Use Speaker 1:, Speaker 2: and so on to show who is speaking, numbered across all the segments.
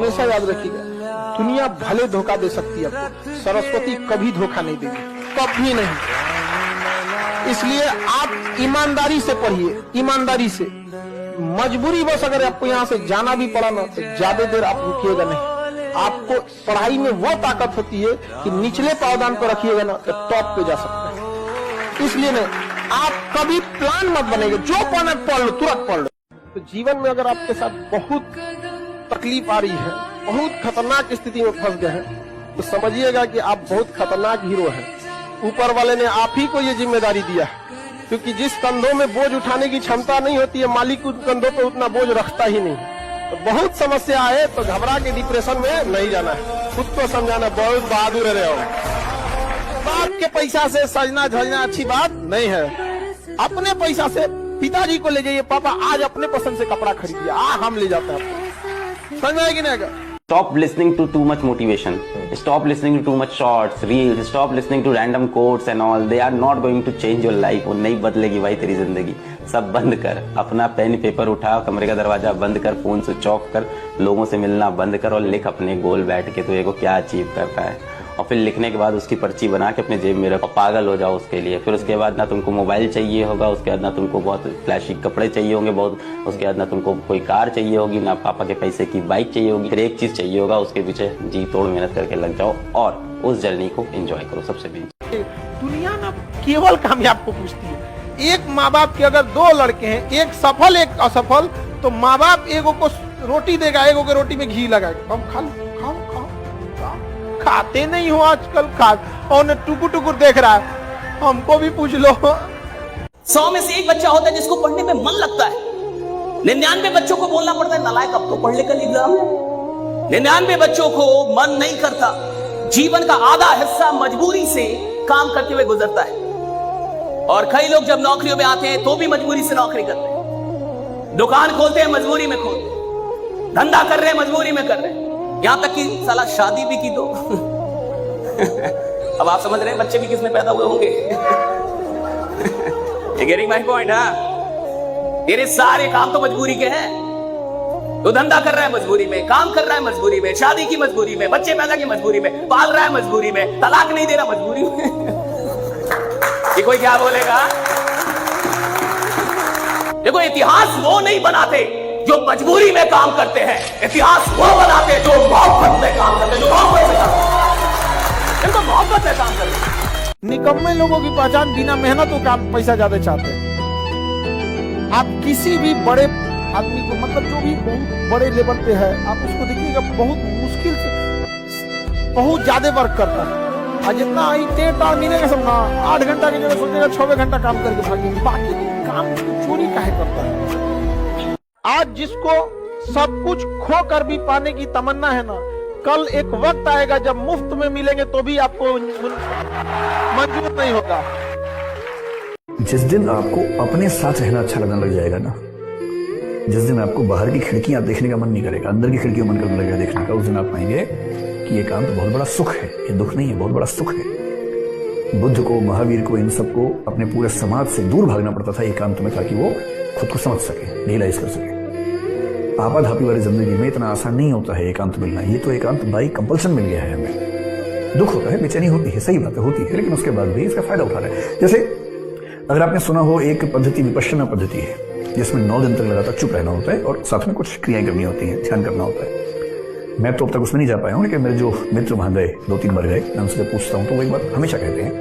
Speaker 1: हमेशा याद रखिएगा, दुनिया भले धोखा दे सकती है आपको, सरस्वती कभी धोखा नहीं देगी, कभी नहीं। इसलिए आप ईमानदारी से पढ़िए, ईमानदारी से। मजबूरी बस अगर आपको यहाँ से जाना भी पड़ा ना तो ज्यादा देर आप रुकिएगा नहीं। आपको पढ़ाई में वो ताकत होती है कि निचले पावदान पर रखिएगा ना तो टॉप पे जा सकते हैं। इसलिए नहीं, आप कभी प्लान मत बनेंगे, जो पढ़ना पढ़ लो, तुरंत पढ़ लो। तो जीवन में अगर आपके साथ बहुत तकलीफ आ रही है, बहुत खतरनाक स्थिति में फंस गए हैं, तो समझिएगा कि आप बहुत खतरनाक हीरो हैं। ऊपर वाले ने आप ही को ये जिम्मेदारी दिया है, क्योंकि जिस कंधों में बोझ उठाने की क्षमता नहीं होती है, मालिक उन कंधों पर उतना बोझ रखता ही नहीं। तो बहुत समस्या है तो घबरा के डिप्रेशन में नहीं जाना है, खुद को समझाना, बहुत बहादुर रहे हो। बाप के पैसा से सजना धजना अच्छी बात नहीं है। अपने पैसा से पिताजी को ले जाइए, पापा आज अपने पसंद से कपड़ा खरीदिए, हम ले जाते हैं। समझ में आएगी ना?
Speaker 2: Stop listening to too much motivation. Stop listening to too much shorts, reels. Stop listening to random quotes and all. They are not going to change your life. वो नहीं बदलेगी भाई तेरी जिंदगी। सब बंद कर, अपना पेन पेपर उठा, कमरे का दरवाजा बंद कर, फोन स्विच ऑफ कर, लोगों से मिलना बंद कर और लिख अपने गोल बैठ के तो को क्या अचीव करता है। और फिर लिखने के बाद उसकी पर्ची बना के अपने जेब में रखो, पागल हो जाओ उसके लिए। फिर उसके बाद ना तुमको मोबाइल चाहिए होगा, उसके बाद ना तुमको बहुत फ्लैशी कपड़े चाहिए होंगे बहुत, उसके बाद ना तुमको कोई कार चाहिए होगी, ना पापा के पैसे की बाइक चाहिए होगी। फिर एक चीज चाहिए होगा, उसके पीछे जी तोड़ मेहनत करके लग जाओ और उस जर्नी को एंजॉय करो। सबसे मेन
Speaker 1: दुनिया ना केवल कामयाब को पूछती है। एक माँ बाप के अगर दो लड़के हैं, एक सफल एक असफल, तो माँ बाप एगो को रोटी देगा, एगो के रोटी में घी लगाएगा, हम खा लो, खाओ खाओ। खाते नहीं हो आजकल, खा और टुकुर टुकुर देख रहा है, हमको भी पूछ लो।
Speaker 3: 100 में से एक बच्चा होता है जिसको पढ़ने में मन लगता है। 99 बच्चों को बोलना पड़ता है नालायक अब तो पढ़ ले, कल एग्जाम है। 99 बच्चों को मन नहीं करता। जीवन का आधा हिस्सा मजबूरी से काम करते हुए गुजरता है। और कई लोग जब नौकरियों में आते हैं तो भी मजबूरी से नौकरी करते हैं, दुकान खोलते हैं मजबूरी में खोलते हैं, धंधा कर रहे हैं मजबूरी में कर रहे हैं, यहां तक कि साला शादी भी की तो अब आप समझ रहे हैं बच्चे भी किसमें पैदा हुए होंगे। Getting my point? तेरे सारे काम तो मजबूरी के हैं। तो धंधा कर रहा है मजबूरी में, काम कर रहा है मजबूरी में, शादी की मजबूरी में, बच्चे पैदा की मजबूरी में, पाल रहा है मजबूरी में, तलाक नहीं दे रहा मजबूरी में। ये कोई क्या बोलेगा? देखो इतिहास वो नहीं बनाते जो मजबूरी में काम करते हैं, इतिहास वो बनाते जो मोहब्बत में काम करते हैं, जो मोहब्बत से काम करते हैं, इनको मोहब्बत में काम करते हैं।
Speaker 1: निकम्मे लोगों की पहचान बिना मेहनत और काम पैसा ज्यादा चाहते हैं। आप किसी भी बड़े आदमी को, मतलब जो भी बहुत बड़े लेवल पे है, आप उसको देखिएगा बहुत मुश्किल से बहुत ज्यादा वर्क करता है। और जितना टेढ़ मिलेगा सब ना 8 घंटा की जगह सोचेगा 6 घंटा काम करके भागेंगे, बाकी काम चोरी काहे करता है। आज जिसको सब कुछ खो कर भी पाने की तमन्ना है ना, कल एक वक्त आएगा जब मुफ्त में मिलेंगे तो भी आपको मंजूर नहीं होगा।
Speaker 4: जिस दिन आपको अपने साथ रहना अच्छा लगने लग जाएगा ना, जिस दिन आपको बाहर की खिड़कियां देखने का मन नहीं करेगा, अंदर की खिड़कियां मन करने लगेगा देखने का, उस दिन आप पाएंगे कि ये काम तो बहुत बड़ा सुख है, ये दुख नहीं है, बहुत बड़ा सुख है। बुद्ध को, महावीर को, इन सबको अपने पूरे समाज से दूर भागना पड़ता था एकांत में, ताकि वो खुद को समझ सके, रियलाइज कर सके। आपाधापी वाली जिंदगी में इतना आसान नहीं होता है एकांत मिलना। ये तो एकांत बाई कंपल्सन मिल गया है हमें। दुख होता है, बेचैनी होती है, सही बात है, होती है, लेकिन उसके बाद भी इसका फायदा उठा रहे हैं। जैसे अगर आपने सुना हो एक पद्धति विपश्यना पद्धति है, जिसमें 9 दिन तक लगातार चुप रहना होता है और साथ में कुछ क्रियाएं करनी होती हैं, ध्यान करना होता है। मैं तो अब तक उसमें नहीं जा पाया हूँ, लेकिन मेरे जो मित्र वहां गए, 2-3 बार गए, मैं उनसे पूछता हूँ तो वो एक बात हमेशा कहते हैं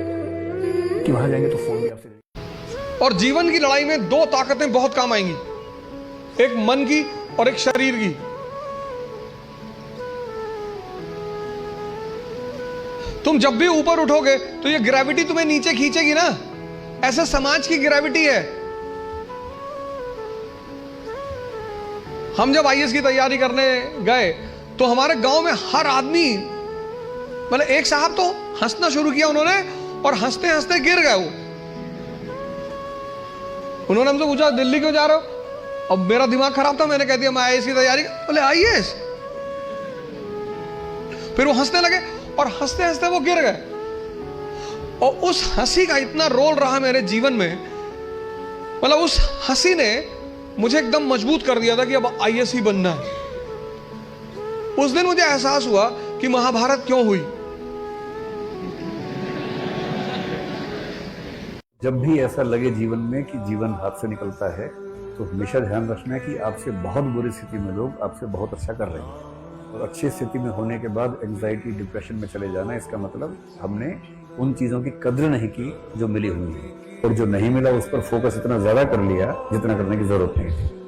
Speaker 4: कि वहां जाएंगे तो फोन भी आपसे।
Speaker 5: और जीवन की लड़ाई में 2 ताकतें बहुत काम आएंगी, एक मन की और एक शरीर की। तुम जब भी ऊपर उठोगे तो ये ग्रेविटी तुम्हें नीचे खींचेगी ना, ऐसा समाज की ग्रेविटी है। हम जब आईएएस की तैयारी करने गए तो हमारे गांव में हर आदमी, मतलब एक साहब तो हंसना शुरू किया उन्होंने, और हंसते हंसते गिर गए वो। उन्होंने हमसे पूछा दिल्ली क्यों जा रहे हो? अब मेरा दिमाग खराब था, मैंने कह दिया मैं आईएएस की तैयारी। बोले आईएएस? फिर वो हंसने लगे और हंसते हंसते वो गिर गए। और उस हंसी का इतना रोल रहा मेरे जीवन में, मतलब उस हंसी ने मुझे एकदम मजबूत कर दिया था कि अब आईएएस ही बनना है। उस दिन मुझे एहसास हुआ कि महाभारत क्यों हुई।
Speaker 4: जब भी ऐसा लगे जीवन में कि जीवन हाथ से निकलता है, तो हमेशा ध्यान रखना है कि आपसे बहुत बुरी स्थिति में लोग आपसे बहुत अच्छा कर रहे हैं, और अच्छी स्थिति में होने के बाद एंजाइटी डिप्रेशन में चले जाना, इसका मतलब हमने उन चीजों की कद्र नहीं की जो मिली हुई है, और जो नहीं मिला उस पर फोकस इतना ज्यादा कर लिया जितना करने की जरूरत नहीं थी।